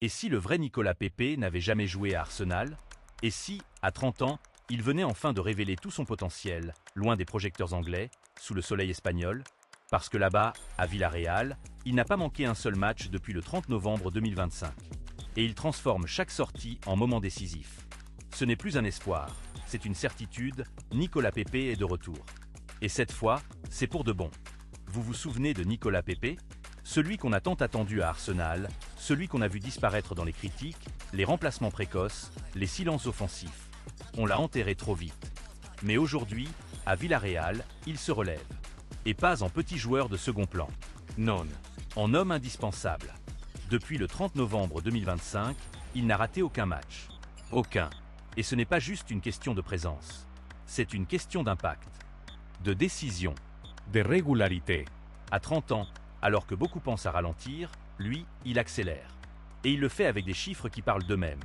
Et si le vrai Nicolas Pepe n'avait jamais joué à Arsenal? Et si, à 30 ans, il venait enfin de révéler tout son potentiel, loin des projecteurs anglais, sous le soleil espagnol? Parce que là-bas, à Villarreal, il n'a pas manqué un seul match depuis le 30 novembre 2025. Et il transforme chaque sortie en moment décisif. Ce n'est plus un espoir, c'est une certitude, Nicolas Pepe est de retour. Et cette fois, c'est pour de bon. Vous vous souvenez de Nicolas Pepe? Celui qu'on a tant attendu à Arsenal, celui qu'on a vu disparaître dans les critiques, les remplacements précoces, les silences offensifs. On l'a enterré trop vite. Mais aujourd'hui, à Villarreal, il se relève. Et pas en petit joueur de second plan. Non, en homme indispensable. Depuis le 30 novembre 2025, il n'a raté aucun match. Aucun. Et ce n'est pas juste une question de présence. C'est une question d'impact. De décision. De régularité. À 30 ans, alors que beaucoup pensent à ralentir, lui, il accélère. Et il le fait avec des chiffres qui parlent d'eux-mêmes.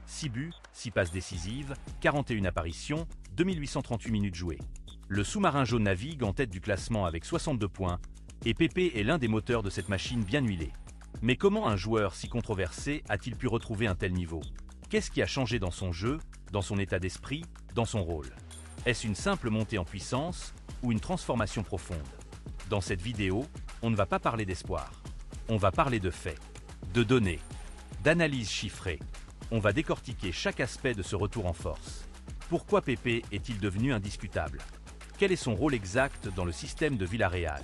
6 buts, 6 passes décisives, 41 apparitions, 2838 minutes jouées. Le sous-marin jaune navigue en tête du classement avec 62 points, et Pepe est l'un des moteurs de cette machine bien huilée. Mais comment un joueur si controversé a-t-il pu retrouver un tel niveau? Qu'est-ce qui a changé dans son jeu, dans son état d'esprit, dans son rôle? Est-ce une simple montée en puissance ou une transformation profonde? Dans cette vidéo, on ne va pas parler d'espoir. On va parler de faits, de données, d'analyses chiffrées. On va décortiquer chaque aspect de ce retour en force. Pourquoi Pepe est-il devenu indiscutable? Quel est son rôle exact dans le système de Villarreal?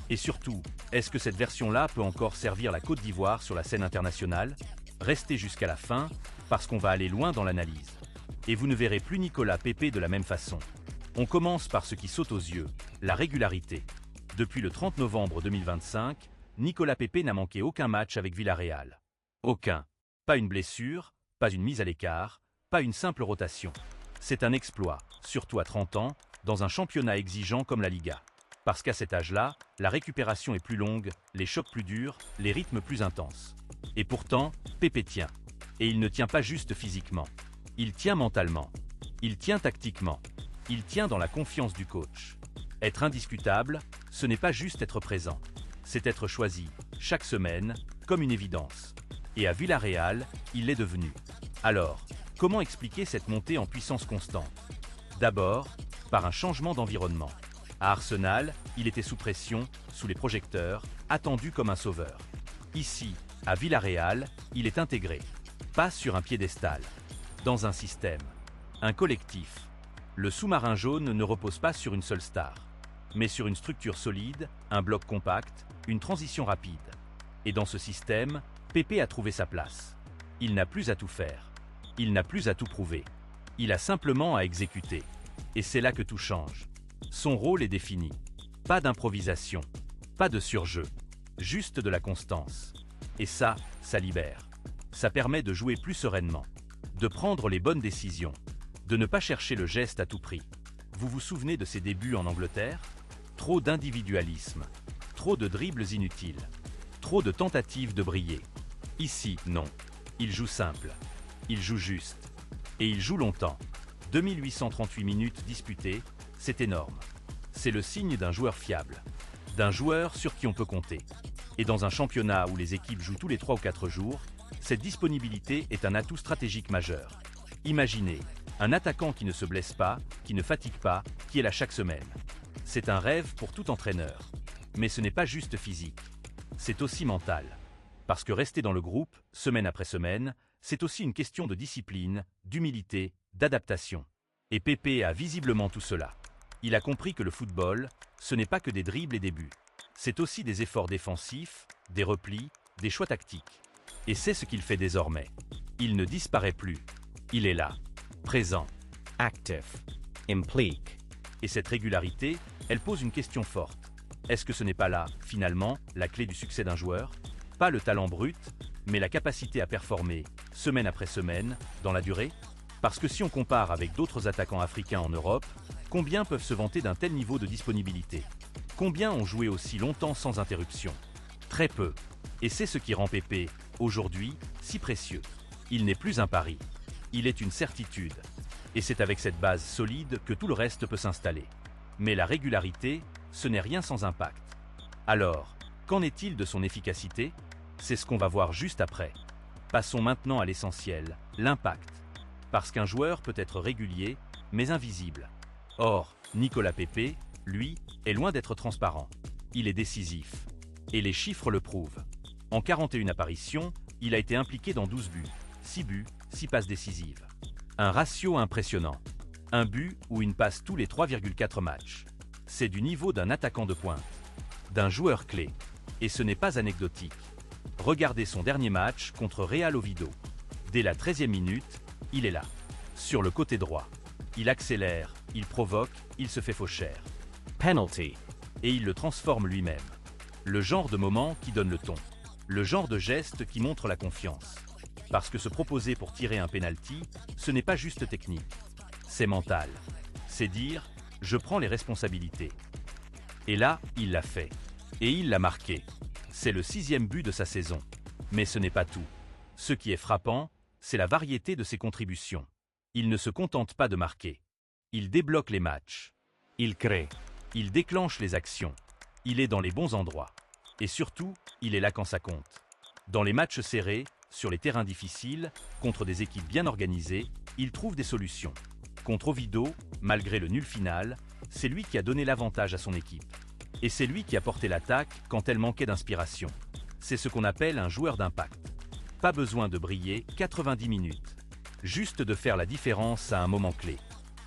Et surtout, est-ce que cette version-là peut encore servir la Côte d'Ivoire sur la scène internationale? Restez jusqu'à la fin, parce qu'on va aller loin dans l'analyse. Et vous ne verrez plus Nicolas Pepe de la même façon. On commence par ce qui saute aux yeux, la régularité. Depuis le 30 novembre 2025, Nicolas Pepe n'a manqué aucun match avec Villarreal. Aucun. Pas une blessure, pas une mise à l'écart, pas une simple rotation. C'est un exploit, surtout à 30 ans, dans un championnat exigeant comme la Liga. Parce qu'à cet âge-là, la récupération est plus longue, les chocs plus durs, les rythmes plus intenses. Et pourtant, Pepe tient. Et il ne tient pas juste physiquement. Il tient mentalement. Il tient tactiquement. Il tient dans la confiance du coach. Être indiscutable, ce n'est pas juste être présent. C'est être choisi, chaque semaine, comme une évidence. Et à Villarreal, il l'est devenu. Alors, comment expliquer cette montée en puissance constante? D'abord, par un changement d'environnement. À Arsenal, il était sous pression, sous les projecteurs, attendu comme un sauveur. Ici, à Villarreal, il est intégré. Pas sur un piédestal. Dans un système. Un collectif. Le sous-marin jaune ne repose pas sur une seule star, mais sur une structure solide, un bloc compact, une transition rapide. Et dans ce système, Pepe a trouvé sa place. Il n'a plus à tout faire. Il n'a plus à tout prouver. Il a simplement à exécuter. Et c'est là que tout change. Son rôle est défini. Pas d'improvisation. Pas de surjeu. Juste de la constance. Et ça libère. Ça permet de jouer plus sereinement. De prendre les bonnes décisions. De ne pas chercher le geste à tout prix. Vous vous souvenez de ses débuts en Angleterre? Trop d'individualisme. Trop de dribbles inutiles. Trop de tentatives de briller. Ici, non. Il joue simple. Il joue juste. Et il joue longtemps. 2838 minutes disputées, c'est énorme. C'est le signe d'un joueur fiable. D'un joueur sur qui on peut compter. Et dans un championnat où les équipes jouent tous les 3 ou 4 jours, cette disponibilité est un atout stratégique majeur. Imaginez, un attaquant qui ne se blesse pas, qui ne fatigue pas, qui est là chaque semaine. C'est un rêve pour tout entraîneur. Mais ce n'est pas juste physique. C'est aussi mental. Parce que rester dans le groupe, semaine après semaine, c'est aussi une question de discipline, d'humilité, d'adaptation. Et Pepe a visiblement tout cela. Il a compris que le football, ce n'est pas que des dribbles et des buts. C'est aussi des efforts défensifs, des replis, des choix tactiques. Et c'est ce qu'il fait désormais. Il ne disparaît plus. Il est là, présent, Active. Implique. et cette régularité, elle pose une question forte. Est-ce que ce n'est pas là, finalement, la clé du succès d'un joueur? Pas le talent brut, mais la capacité à performer, semaine après semaine, dans la durée? Parce que si on compare avec d'autres attaquants africains en Europe, combien peuvent se vanter d'un tel niveau de disponibilité? Combien ont joué aussi longtemps sans interruption? Très peu. Et c'est ce qui rend Pepe, aujourd'hui, si précieux. Il n'est plus un pari. Il est une certitude. Et c'est avec cette base solide que tout le reste peut s'installer. Mais la régularité, ce n'est rien sans impact. Alors, qu'en est-il de son efficacité? C'est ce qu'on va voir juste après. Passons maintenant à l'essentiel, l'impact. Parce qu'un joueur peut être régulier, mais invisible. Or, Nicolas Pepe, lui, est loin d'être transparent. Il est décisif. Et les chiffres le prouvent. En 41 apparitions, il a été impliqué dans 12 buts, 6 passes décisives. Un ratio impressionnant. Un but ou une passe tous les 3,4 matchs. C'est du niveau d'un attaquant de pointe, d'un joueur clé. Et ce n'est pas anecdotique. Regardez son dernier match contre Real Oviedo. Dès la 13e minute, il est là, sur le côté droit. Il accélère, il provoque, il se fait faucher. Penalty. Et il le transforme lui-même. Le genre de moment qui donne le ton. Le genre de geste qui montre la confiance. Parce que se proposer pour tirer un penalty, ce n'est pas juste technique. C'est mental. C'est dire « je prends les responsabilités ». Et là, il l'a fait. Et il l'a marqué. C'est le 6e but de sa saison. Mais ce n'est pas tout. Ce qui est frappant, c'est la variété de ses contributions. Il ne se contente pas de marquer. Il débloque les matchs. Il crée. Il déclenche les actions. Il est dans les bons endroits. Et surtout, il est là quand ça compte. Dans les matchs serrés, sur les terrains difficiles, contre des équipes bien organisées, il trouve des solutions. Contre Oviedo, malgré le nul final, c'est lui qui a donné l'avantage à son équipe. Et c'est lui qui a porté l'attaque quand elle manquait d'inspiration. C'est ce qu'on appelle un joueur d'impact. Pas besoin de briller 90 minutes. Juste de faire la différence à un moment clé.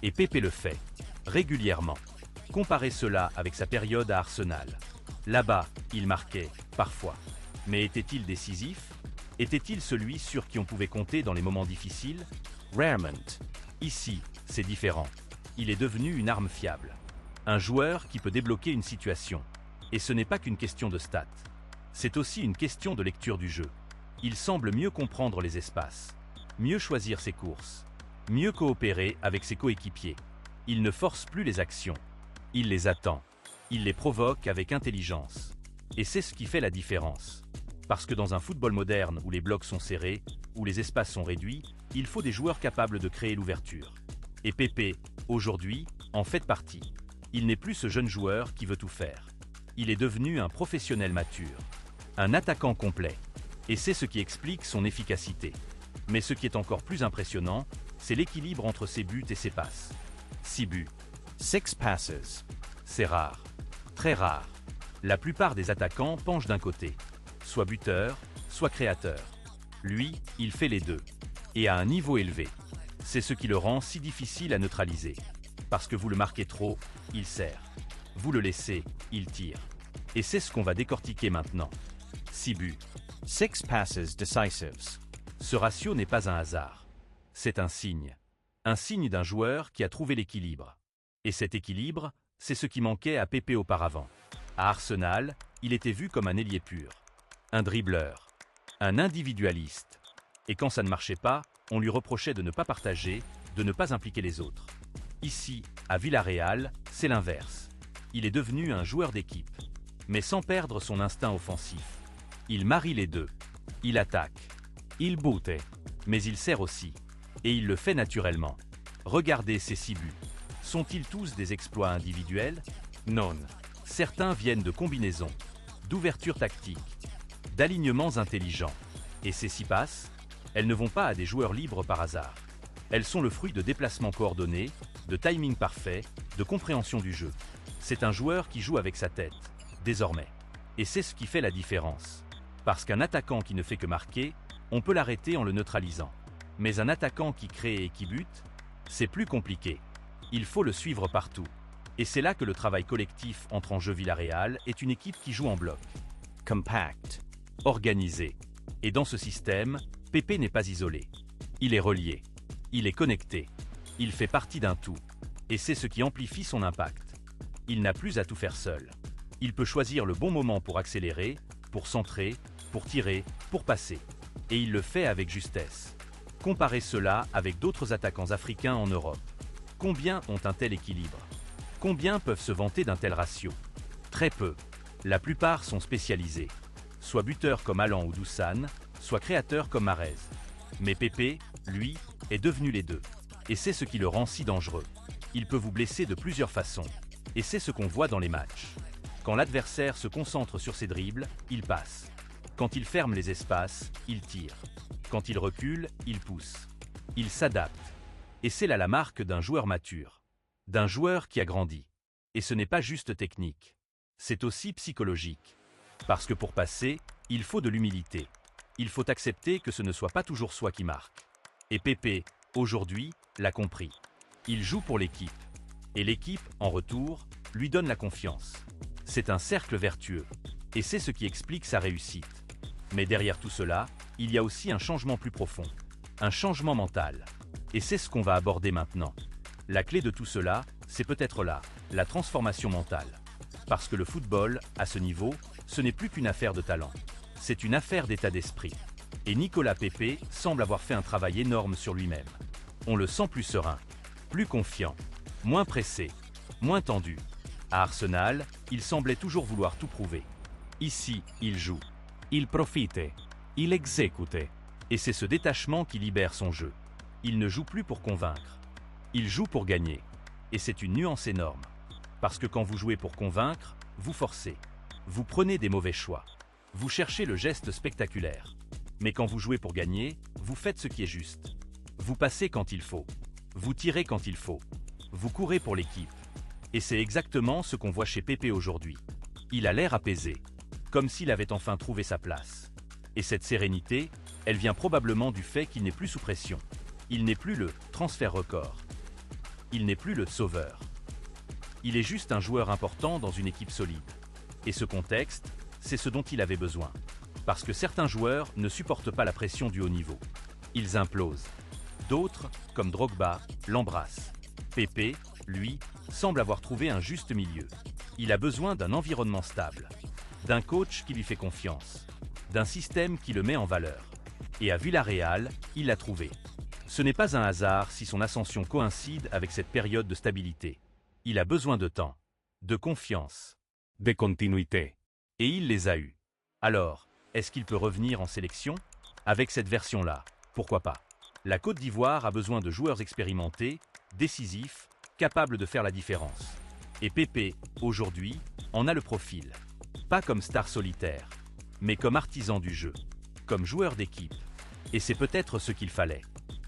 Et Pepe le fait, régulièrement. Comparez cela avec sa période à Arsenal. Là-bas, il marquait, parfois. Mais était-il décisif? Était-il celui sur qui on pouvait compter dans les moments difficiles? Rarement. Ici, c'est différent. Il est devenu une arme fiable. Un joueur qui peut débloquer une situation. Et ce n'est pas qu'une question de stats. C'est aussi une question de lecture du jeu. Il semble mieux comprendre les espaces, mieux choisir ses courses, mieux coopérer avec ses coéquipiers. Il ne force plus les actions. Il les attend. Il les provoque avec intelligence. Et c'est ce qui fait la différence. Parce que dans un football moderne où les blocs sont serrés, où les espaces sont réduits, il faut des joueurs capables de créer l'ouverture. Et Pepe, aujourd'hui, en fait partie. Il n'est plus ce jeune joueur qui veut tout faire. Il est devenu un professionnel mature, un attaquant complet. Et c'est ce qui explique son efficacité. Mais ce qui est encore plus impressionnant, c'est l'équilibre entre ses buts et ses passes. 6 buts. 6 passes. C'est rare. Très rare. La plupart des attaquants penchent d'un côté. Soit buteur, soit créateur. Lui, il fait les deux. Et à un niveau élevé. C'est ce qui le rend si difficile à neutraliser. Parce que vous le marquez trop, il sert. Vous le laissez, il tire. Et c'est ce qu'on va décortiquer maintenant. 6 buts. 6 passes decisives. Ce ratio n'est pas un hasard. C'est un signe. Un signe d'un joueur qui a trouvé l'équilibre. Et cet équilibre, c'est ce qui manquait à Pepe auparavant. À Arsenal, il était vu comme un ailier pur. Un dribbleur. Un individualiste. Et quand ça ne marchait pas, on lui reprochait de ne pas partager, de ne pas impliquer les autres. Ici, à Villarreal, c'est l'inverse. Il est devenu un joueur d'équipe. Mais sans perdre son instinct offensif. Il marie les deux. Il attaque. Il bute. Mais il sert aussi. Et il le fait naturellement. Regardez ces 6 buts. Sont-ils tous des exploits individuels? Non. Certains viennent de combinaisons, d'ouvertures tactiques, d'alignements intelligents. Et ces 6 passes, elles ne vont pas à des joueurs libres par hasard. Elles sont le fruit de déplacements coordonnés, de timing parfait, de compréhension du jeu. C'est un joueur qui joue avec sa tête, désormais. Et c'est ce qui fait la différence. Parce qu'un attaquant qui ne fait que marquer, on peut l'arrêter en le neutralisant. Mais un attaquant qui crée et qui bute, c'est plus compliqué. Il faut le suivre partout. Et c'est là que le travail collectif entre en jeu. Villarreal est une équipe qui joue en bloc. Compact. Organisé. Et dans ce système, Pepe n'est pas isolé. Il est relié. Il est connecté. Il fait partie d'un tout. Et c'est ce qui amplifie son impact. Il n'a plus à tout faire seul. Il peut choisir le bon moment pour accélérer, pour centrer, pour tirer, pour passer. Et il le fait avec justesse. Comparez cela avec d'autres attaquants africains en Europe. Combien ont un tel équilibre? Combien peuvent se vanter d'un tel ratio? Très peu. La plupart sont spécialisés. Soit buteurs comme Allan ou Dusan, soit créateurs comme Mahrez. Mais Pepe, lui, est devenu les deux. Et c'est ce qui le rend si dangereux. Il peut vous blesser de plusieurs façons. Et c'est ce qu'on voit dans les matchs. Quand l'adversaire se concentre sur ses dribbles, il passe. Quand il ferme les espaces, il tire. Quand il recule, il pousse. Il s'adapte. Et c'est là la marque d'un joueur mature. D'un joueur qui a grandi. Et ce n'est pas juste technique. C'est aussi psychologique. Parce que pour passer, il faut de l'humilité. Il faut accepter que ce ne soit pas toujours soi qui marque. Et Pepe, aujourd'hui, l'a compris. Il joue pour l'équipe. Et l'équipe, en retour, lui donne la confiance. C'est un cercle vertueux. Et c'est ce qui explique sa réussite. Mais derrière tout cela, il y a aussi un changement plus profond. Un changement mental. Et c'est ce qu'on va aborder maintenant. La clé de tout cela, c'est peut-être là, la transformation mentale. Parce que le football, à ce niveau, ce n'est plus qu'une affaire de talent. C'est une affaire d'état d'esprit. Et Nicolas Pepe semble avoir fait un travail énorme sur lui-même. On le sent plus serein, plus confiant, moins pressé, moins tendu. À Arsenal, il semblait toujours vouloir tout prouver. Ici, il joue. Il profite. Il exécute. Et c'est ce détachement qui libère son jeu. Il ne joue plus pour convaincre. Il joue pour gagner. Et c'est une nuance énorme. Parce que quand vous jouez pour convaincre, vous forcez. Vous prenez des mauvais choix. Vous cherchez le geste spectaculaire. Mais quand vous jouez pour gagner, vous faites ce qui est juste. Vous passez quand il faut. Vous tirez quand il faut. Vous courez pour l'équipe. Et c'est exactement ce qu'on voit chez Pepe aujourd'hui. Il a l'air apaisé. Comme s'il avait enfin trouvé sa place. Et cette sérénité, elle vient probablement du fait qu'il n'est plus sous pression. Il n'est plus le transfert record. Il n'est plus le sauveur. Il est juste un joueur important dans une équipe solide. Et ce contexte, c'est ce dont il avait besoin. Parce que certains joueurs ne supportent pas la pression du haut niveau. Ils implosent. D'autres, comme Drogba, l'embrassent. Pepe, lui, semble avoir trouvé un juste milieu. Il a besoin d'un environnement stable. D'un coach qui lui fait confiance. D'un système qui le met en valeur. Et à Villarreal, il l'a trouvé. Ce n'est pas un hasard si son ascension coïncide avec cette période de stabilité. Il a besoin de temps, de confiance, De continuité. et il les a eus. Alors, est-ce qu'il peut revenir en sélection? Avec cette version-là, pourquoi pas? La Côte d'Ivoire a besoin de joueurs expérimentés, décisifs, capables de faire la différence. Et Pepe, aujourd'hui, en a le profil. Pas comme star solitaire, mais comme artisan du jeu, comme joueur d'équipe. Et c'est peut-être ce qu'il fallait.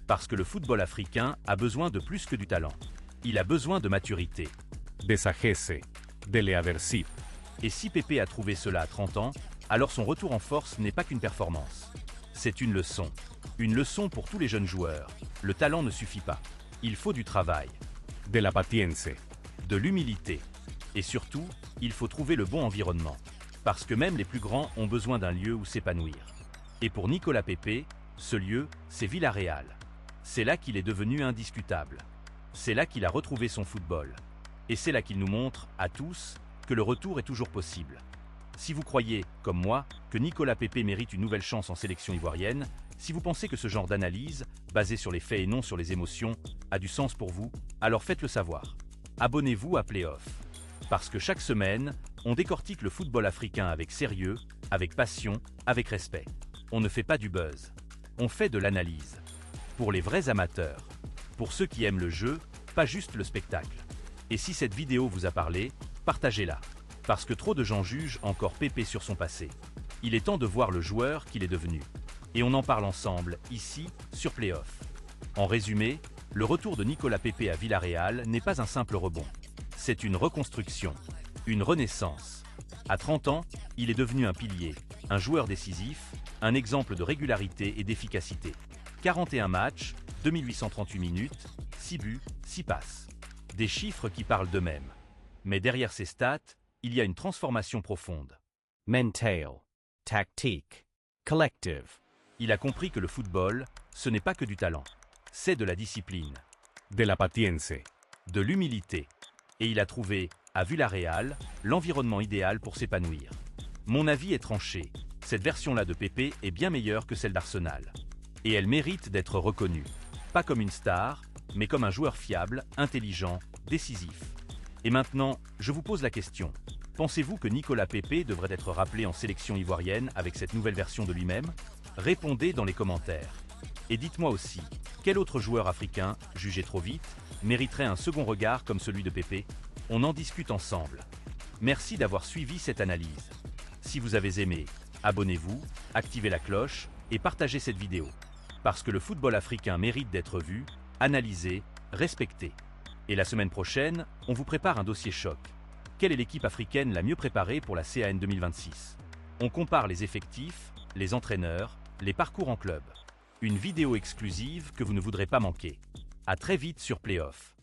Parce que le football africain a besoin de plus que du talent. Il a besoin de maturité. De sagesse. De leadership. Et si Pepe a trouvé cela à 30 ans, alors son retour en force n'est pas qu'une performance. C'est une leçon. Une leçon pour tous les jeunes joueurs. Le talent ne suffit pas. Il faut du travail, De la patience. de l'humilité. Et surtout, il faut trouver le bon environnement. Parce que même les plus grands ont besoin d'un lieu où s'épanouir. Et pour Nicolas Pepe, ce lieu, c'est Villarreal. C'est là qu'il est devenu indiscutable. C'est là qu'il a retrouvé son football. Et c'est là qu'il nous montre, à tous, que le retour est toujours possible. Si vous croyez, comme moi, que Nicolas Pepe mérite une nouvelle chance en sélection ivoirienne, si vous pensez que ce genre d'analyse, basée sur les faits et non sur les émotions, a du sens pour vous, alors faites-le savoir. Abonnez-vous à Playoff. Parce que chaque semaine, on décortique le football africain avec sérieux, avec passion, avec respect. On ne fait pas du buzz. On fait de l'analyse. Pour les vrais amateurs. Pour ceux qui aiment le jeu, pas juste le spectacle. Et si cette vidéo vous a parlé, partagez-la. Parce que trop de gens jugent encore Pepe sur son passé. Il est temps de voir le joueur qu'il est devenu. Et on en parle ensemble, ici, sur Playoff. En résumé, le retour de Nicolas Pepe à Villarreal n'est pas un simple rebond. C'est une reconstruction, une renaissance. À 30 ans, il est devenu un pilier, un joueur décisif, un exemple de régularité et d'efficacité. 41 matchs, 2838 minutes, 6 buts, 6 passes. Des chiffres qui parlent d'eux-mêmes. Mais derrière ces stats, il y a une transformation profonde. Mental. Tactique. Collective. Il a compris que le football, ce n'est pas que du talent. C'est de la discipline, De la patience. de l'humilité. Et il a trouvé, à Villarreal, l'environnement idéal pour s'épanouir. Mon avis est tranché. Cette version-là de Pepe est bien meilleure que celle d'Arsenal. Et elle mérite d'être reconnue. Pas comme une star, mais comme un joueur fiable, intelligent, décisif. Et maintenant, je vous pose la question. Pensez-vous que Nicolas Pepe devrait être rappelé en sélection ivoirienne avec cette nouvelle version de lui-même? Répondez dans les commentaires. Et dites-moi aussi, quel autre joueur africain, jugé trop vite, mériterait un second regard comme celui de Pepe? On en discute ensemble. Merci d'avoir suivi cette analyse. Si vous avez aimé, Abonnez-vous, activez la cloche et partagez cette vidéo. Parce que le football africain mérite d'être vu, analysé, respecté. Et la semaine prochaine, on vous prépare un dossier choc. Quelle est l'équipe africaine la mieux préparée pour la CAN 2026? On compare les effectifs, les entraîneurs, les parcours en club. Une vidéo exclusive que vous ne voudrez pas manquer. À très vite sur Playoff.